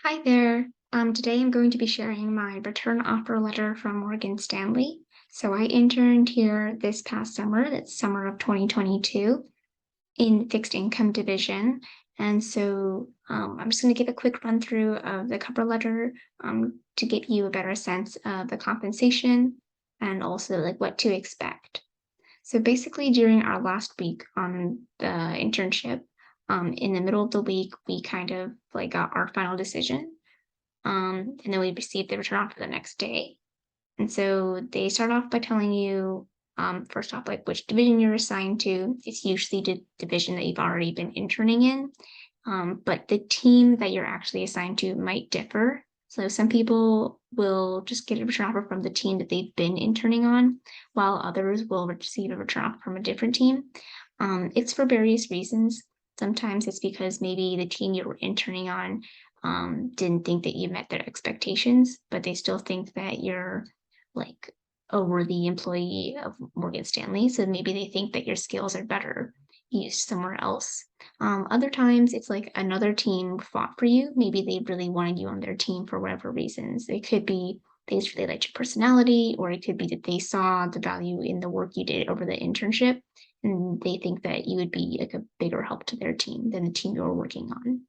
Hi there. Today I'm going to be sharing my return offer letter from Morgan Stanley. So I interned here this past summer, that's summer of 2022, in fixed income division. And so I'm just going to give a quick run through of the cover letter to give you a better sense of the compensation and also like what to expect. So basically, during our last week on the internship, in the middle of the week, we kind of like got our final decision, and then we received the return offer the next day. And so they start off by telling you, first off, like which division you're assigned to. It's usually the division that you've already been interning in, but the team that you're actually assigned to might differ. So some people will just get a return offer from the team that they've been interning on, while others will receive a return offer from a different team. It's for various reasons. Sometimes it's because maybe the team you were interning on didn't think that you met their expectations, but they still think that you're like a worthy employee of Morgan Stanley. So maybe they think that your skills are better used somewhere else. Other times it's like another team fought for you. Maybe they really wanted you on their team for whatever reasons. It could be they just really liked your personality, or it could be that they saw the value in the work you did over the internship and they think that you would be like a bigger help to their team than the team you're working on.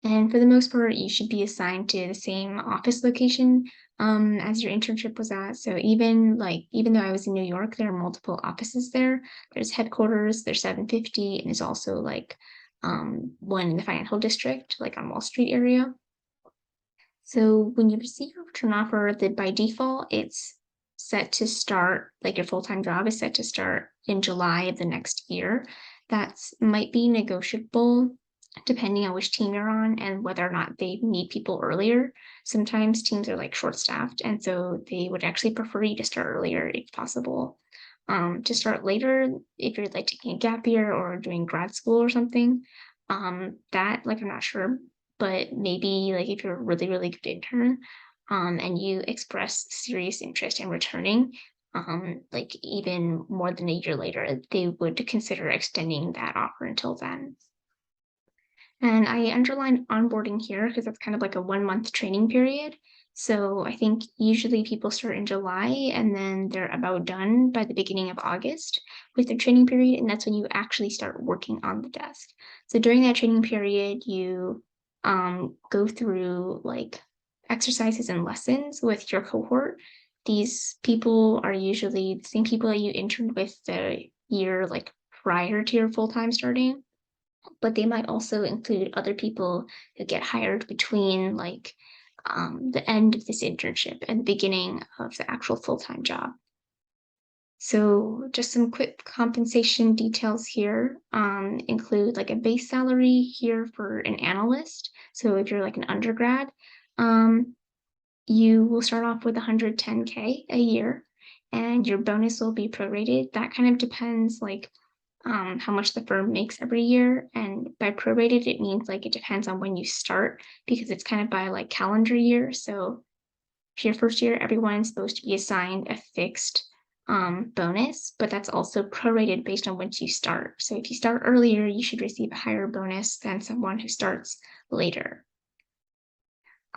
And for the most part, you should be assigned to the same office location as your internship was at. So even though I was in New York, there are multiple offices there. There's headquarters, there's 750, and there's also like one in the financial district, like on Wall Street area. So when you receive your return offer, that by default, it's set to start, like your full-time job is set to start in July of the next year. That's might be negotiable depending on which team you're on and whether or not they need people earlier. Sometimes teams are like short-staffed, and so they would actually prefer you to start earlier if possible. To start later, if you're like taking a gap year or doing grad school or something, that like I'm not sure, but maybe like if you're a really, really good intern, and you express serious interest in returning, like even more than a year later, they would consider extending that offer until then. And I underlined onboarding here because that's kind of like a 1 month training period. So I think usually people start in July and then they're about done by the beginning of August with their training period. And that's when you actually start working on the desk. So during that training period, you go through like exercises and lessons with your cohort. These people are usually the same people that you interned with the year like prior to your full-time starting, but they might also include other people who get hired between like the end of this internship and the beginning of the actual full-time job. So just some quick compensation details here include like a base salary here for an analyst. So if you're like an undergrad, um, you will start off with 110K a year, and your bonus will be prorated. That kind of depends like how much the firm makes every year. And by prorated, it means like it depends on when you start because it's kind of by like calendar year. So for your first year, everyone's supposed to be assigned a fixed bonus, but that's also prorated based on when you start. So if you start earlier, you should receive a higher bonus than someone who starts later.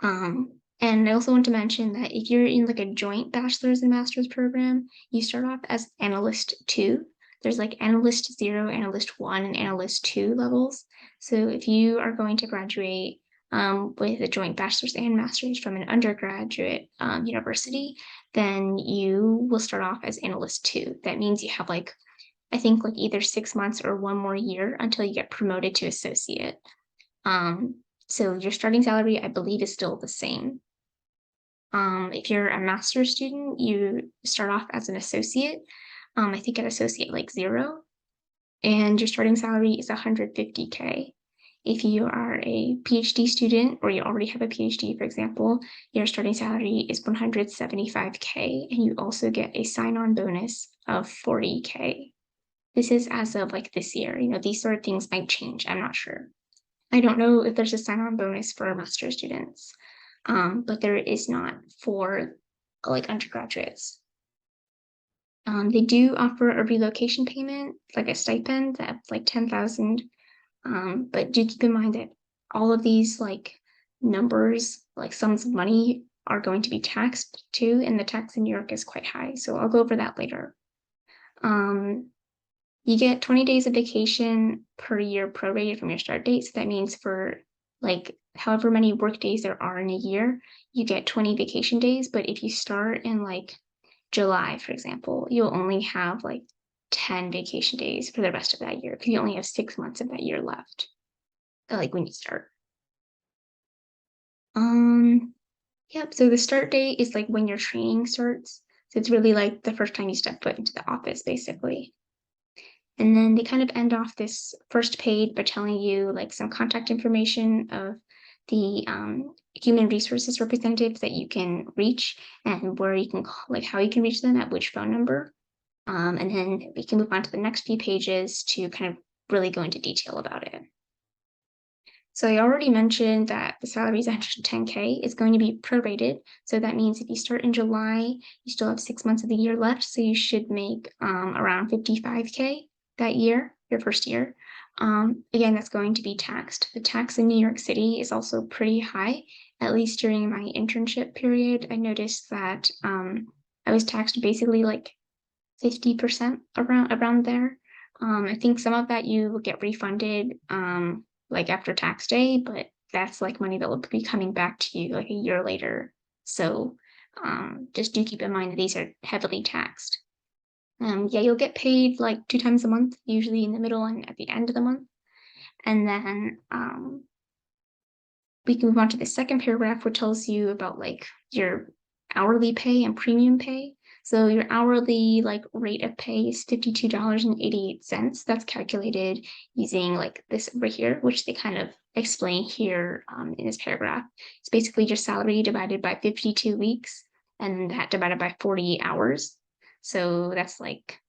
And I also want to mention that if you're in like a joint bachelor's and master's program, you start off as analyst two. There's like analyst zero, analyst one, and analyst two levels. So if you are going to graduate with a joint bachelor's and master's from an undergraduate university, then you will start off as analyst two. That means you have like, I think like either 6 months or one more year until you get promoted to associate. Um, so your starting salary, I believe, is still the same. If you're a master's student, you start off as an associate. I think at associate like zero, and your starting salary is 150K. If you are a PhD student or you already have a PhD, for example, your starting salary is 175K, and you also get a sign-on bonus of 40K. This is as of like this year. You know, these sort of things might change. I'm not sure. I don't know if there's a sign-on bonus for master's students, but there is not for like undergraduates. They do offer a relocation payment, like a stipend that's like 10,000. But do keep in mind that all of these like numbers, like sums of money, are going to be taxed too, and the tax in New York is quite high. So I'll go over that later. You get 20 days of vacation per year prorated from your start date. So that means for like however many work days there are in a year, you get 20 vacation days. But if you start in like July, for example, you'll only have like 10 vacation days for the rest of that year because you only have 6 months of that year left, like when you start. Yep. So the start date is like when your training starts. So it's really like the first time you step foot into the office, basically. And then they kind of end off this first page by telling you like some contact information of the human resources representatives that you can reach and where you can call, like how you can reach them at which phone number. And then we can move on to the next few pages to kind of really go into detail about it. So I already mentioned that the salary is 110K. It's going to be prorated. So that means if you start in July, you still have 6 months of the year left. So you should make around 55K that year, your first year. Again, that's going to be taxed. The tax in New York City is also pretty high. At least during my internship period, I noticed that I was taxed basically like 50% around there. I think some of that you will get refunded like after tax day, but that's like money that will be coming back to you like a year later. So just do keep in mind that these are heavily taxed. Yeah, you'll get paid like 2 times a month, usually in the middle and at the end of the month. And then we can move on to the second paragraph, which tells you about like your hourly pay and premium pay. So your hourly like rate of pay is $52.88. That's calculated using like this over here, which they kind of explain here in this paragraph. It's basically your salary divided by 52 weeks and that divided by 48 hours. So that's like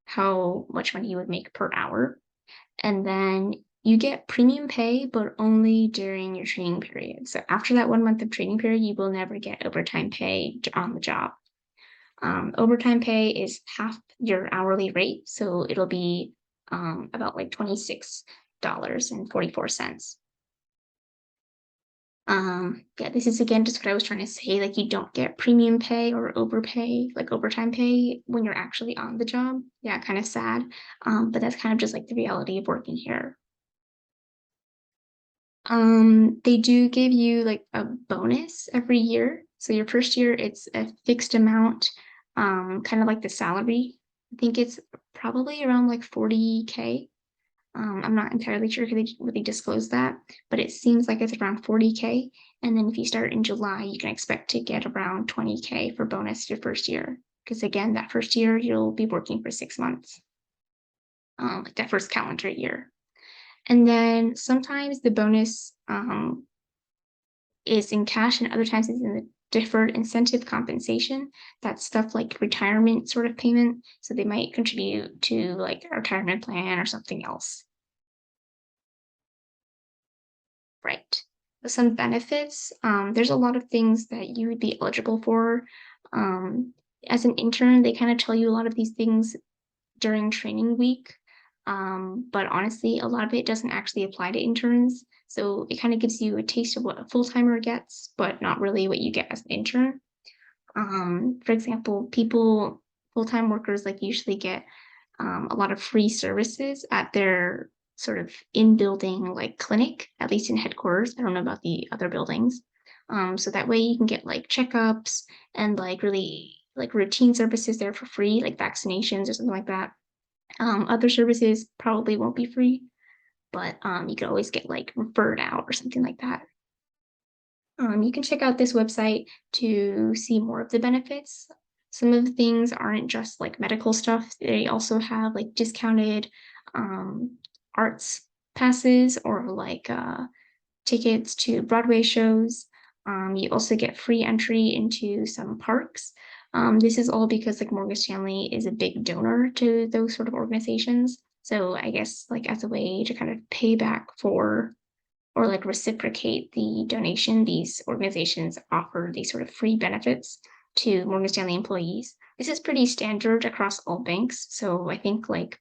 how much money you would make per hour. And then you get premium pay, but only during your training period. So after that 1 month of training period, you will never get overtime pay on the job. Overtime pay is half your hourly rate, so it'll be about like $26.44. Yeah, this is again just what I was trying to say. Like you don't get premium pay or overpay, like overtime pay when you're actually on the job. Yeah, kind of sad. But that's kind of just like the reality of working here. They do give you like a bonus every year. So your first year, it's a fixed amount, kind of like the salary. I think it's probably around like 40K. I'm not entirely sure because they really disclose that, but it seems like it's around 40K. And then if you start in July, you can expect to get around 20K for bonus your first year. Because again, that first year you'll be working for 6 months, like that first calendar year. And then sometimes the bonus is in cash and other times it's in the deferred incentive compensation. That's stuff like retirement sort of payment. So they might contribute to like a retirement plan or something else. Right. Some benefits. There's a lot of things that you would be eligible for. As an intern, they kind of tell you a lot of these things during training week. But honestly, a lot of it doesn't actually apply to interns. So it kind of gives you a taste of what a full-timer gets, but not really what you get as an intern. For example, full-time workers like usually get a lot of free services at their sort of in-building like clinic, at least in headquarters. I don't know about the other buildings. So that way you can get like checkups and like really like routine services there for free, like vaccinations or something like that. Other services probably won't be free, but you can always get like referred out or something like that. You can check out this website to see more of the benefits. Some of the things aren't just like medical stuff. They also have like discounted arts passes or like tickets to Broadway shows. You also get free entry into some parks. This is all because like Morgan Stanley is a big donor to those sort of organizations. So I guess like as a way to kind of pay back for or like reciprocate the donation, these organizations offer these sort of free benefits to Morgan Stanley employees. This is pretty standard across all banks. So I think like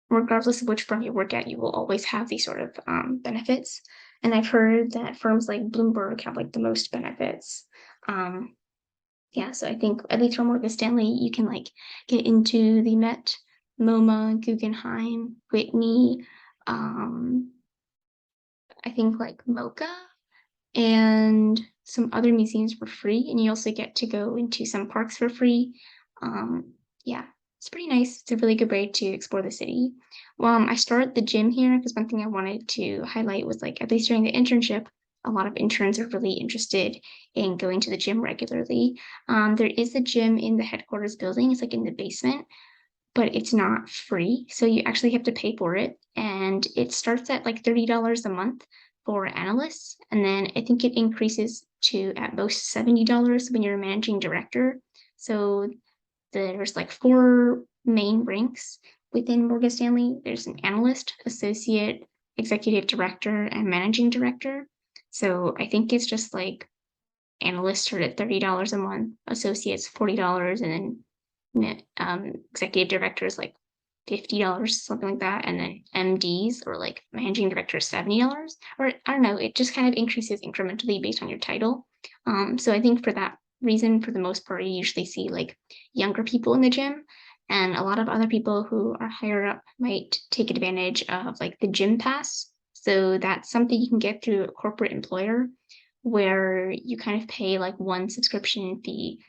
regardless of which firm you work at, you will always have these sort of benefits. And I've heard that firms like Bloomberg have like the most benefits. Yeah, so I think at least for Morgan Stanley, you can like get into the Met, MoMA, Guggenheim, Whitney, I think like MoCA and some other museums for free. And you also get to go into some parks for free. Yeah, it's pretty nice. It's a really good way to explore the city. I started the gym here because one thing I wanted to highlight was like, at least during the internship, a lot of interns are really interested in going to the gym regularly. There is a gym in the headquarters building. It's like in the basement, but it's not free. So you actually have to pay for it. And it starts at like $30 a month for analysts. And then I think it increases to at most $70 when you're a managing director. So there's like four main ranks within Morgan Stanley. There's an analyst, associate, executive director, and managing director. So I think it's just like analysts start at $30 a month, associates $40, and then executive directors like $50, something like that, and then MDs or like managing directors $70, or I don't know. It just kind of increases incrementally based on your title. So I think for that reason, for the most part, you usually see like younger people in the gym, and a lot of other people who are higher up might take advantage of like the gym pass. So that's something you can get through a corporate employer where you kind of pay like one subscription fee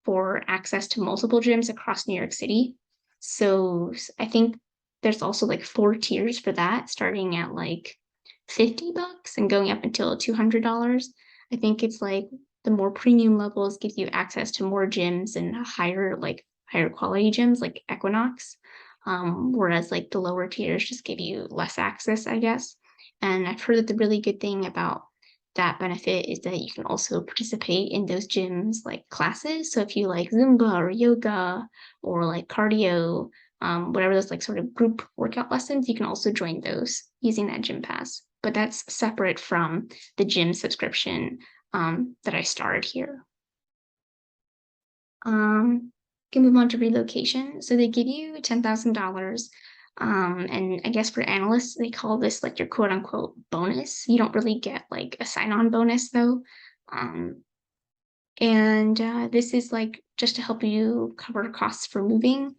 for access to multiple gyms across New York City. So I think there's also like four tiers for that, starting at like $50 and going up until $200. I think it's like the more premium levels gives you access to more gyms and higher quality gyms like Equinox. Whereas like the lower tiers just give you less access, I guess. And I've heard that the really good thing about that benefit is that you can also participate in those gyms like classes. So if you like Zumba or yoga or like cardio, whatever those like sort of group workout lessons, you can also join those using that gym pass. But that's separate from the gym subscription that I started here. Can move on to relocation. So they give you $10,000. And I guess for analysts, they call this like your quote unquote bonus. You don't really get like a sign on bonus though. Um, and this is like just to help you cover costs for moving.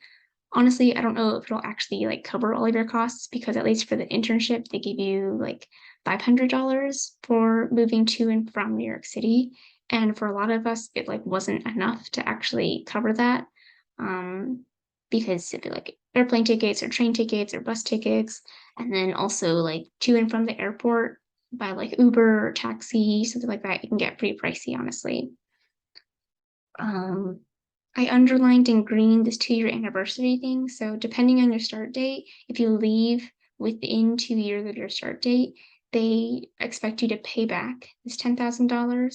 Honestly, I don't know if it'll actually like cover all of your costs because at least for the internship, they give you like $500 for moving to and from New York City. And for a lot of us, it like wasn't enough to actually cover that. Um, because it'd be like airplane tickets or train tickets or bus tickets, and then also like to and from the airport by like Uber or taxi, something like that, it can get pretty pricey, honestly. Um, I underlined in green this 2-year anniversary thing. So depending on your start date, if you leave within 2 years of your start date, they expect you to pay back this $10,000.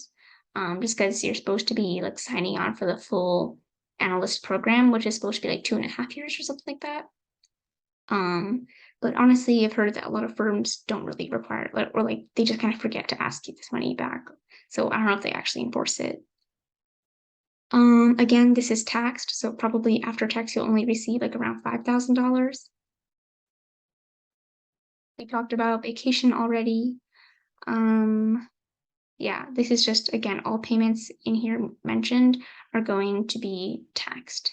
Just because you're supposed to be like signing on for the full analyst program, which is supposed to be like 2.5 years or something like that. But honestly, I've heard that a lot of firms don't really require it, or like they just kind of forget to ask you this money back. So I don't know if they actually enforce it. Again, this is taxed, so probably after tax, you'll only receive like around $5,000. We talked about vacation already. Um, yeah, this is just, again, all payments in here mentioned are going to be taxed.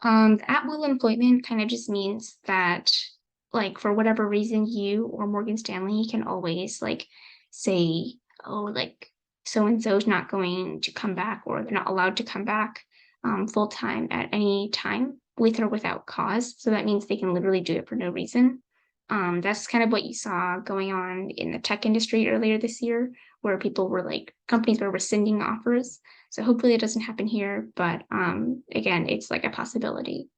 At-will employment kind of just means that, like, for whatever reason, you or Morgan Stanley can always like say, oh, like so and so's not going to come back, or they're not allowed to come back full time at any time with or without cause. So that means they can literally do it for no reason. That's kind of what you saw going on in the tech industry earlier this year, where people were like companies were rescinding offers. So hopefully it doesn't happen here, but again, it's like a possibility.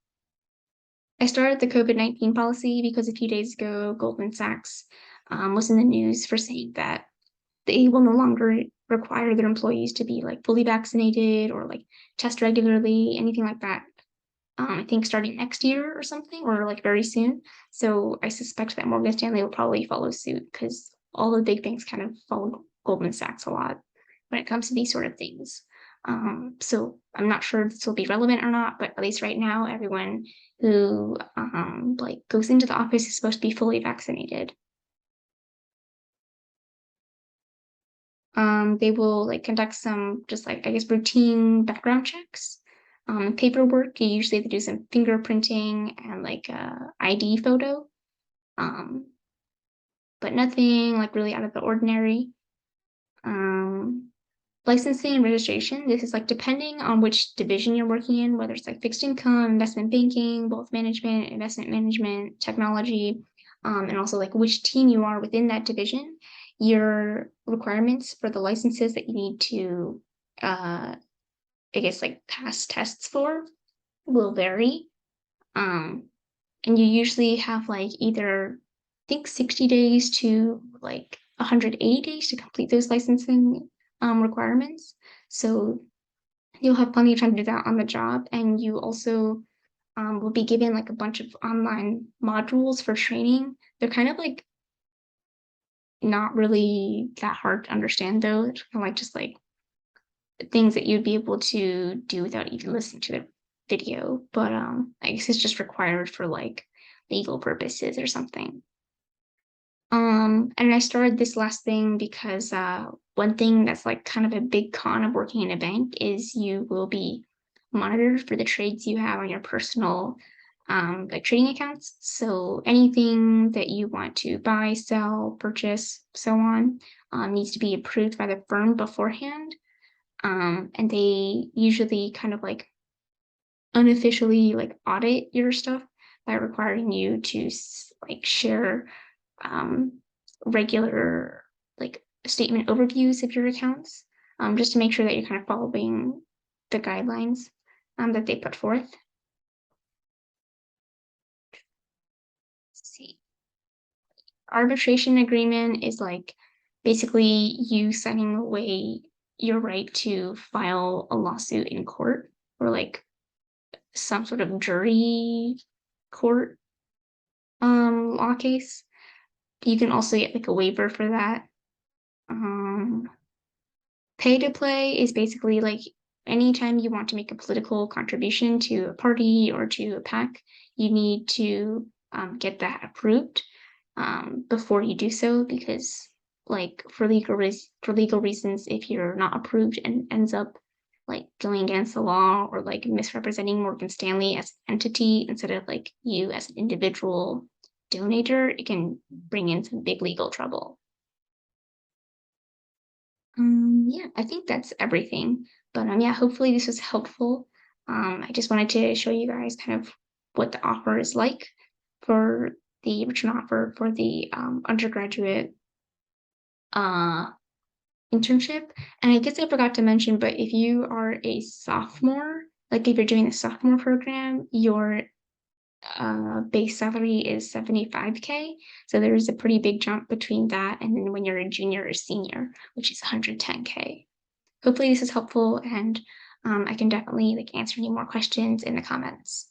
I started the COVID-19 policy because a few days ago, Goldman Sachs was in the news for saying that they will no longer require their employees to be like fully vaccinated or like test regularly, anything like that. I think starting next year or something, or like very soon. So I suspect that Morgan Stanley will probably follow suit because all the big banks kind of follow Goldman Sachs a lot when it comes to these sort of things. So I'm not sure if this will be relevant or not, but at least right now, everyone who like goes into the office is supposed to be fully vaccinated. They will like conduct some just like I guess routine background checks. Paperwork, you usually have to do some fingerprinting and like ID photo. Um, but nothing like really out of the ordinary. Um, Licensing and registration, this is like depending on which division you're working in, whether it's like fixed income, investment banking, both management, investment management, technology, and also like which team you are within that division, your requirements for the licenses that you need to, I guess, like pass tests for will vary. Um, and you usually have like either, I think 60 days to like 180 days to complete those licensing requirements. So you'll have plenty of time to do that on the job. And you also will be given like a bunch of online modules for training. They're kind of like not really that hard to understand though. It's kind of like just like things that you'd be able to do without even listening to the video. But I guess it's just required for like legal purposes or something. And I started this last thing because one thing that's like kind of a big con of working in a bank is you will be monitored for the trades you have on your personal like trading accounts. So anything that you want to buy, sell, purchase, so on, needs to be approved by the firm beforehand. And they usually kind of like unofficially like audit your stuff by requiring you to like share um, regular like statement overviews of your accounts, just to make sure that you're kind of following the guidelines that they put forth. Let's see. Arbitration agreement is like basically you signing away your right to file a lawsuit in court or like some sort of jury court law case. You can also get like a waiver for that. Um, Pay to play is basically like anytime you want to make a political contribution to a party or to a PAC, you need to get that approved before you do so because like for legal reasons, if you're not approved and ends up like going against the law or like misrepresenting Morgan Stanley as an entity instead of like you as an individual donator, it can bring in some big legal trouble. Yeah, I think that's everything. But yeah, hopefully this was helpful. I just wanted to show you guys kind of what the offer is like for the return offer for the undergraduate uh internship. And I guess I forgot to mention, but if you are a sophomore, like if you're doing the sophomore program, your base salary is 75K. So there's a pretty big jump between that and then when you're a junior or senior, which is 110K. Hopefully this is helpful and I can definitely like answer any more questions in the comments.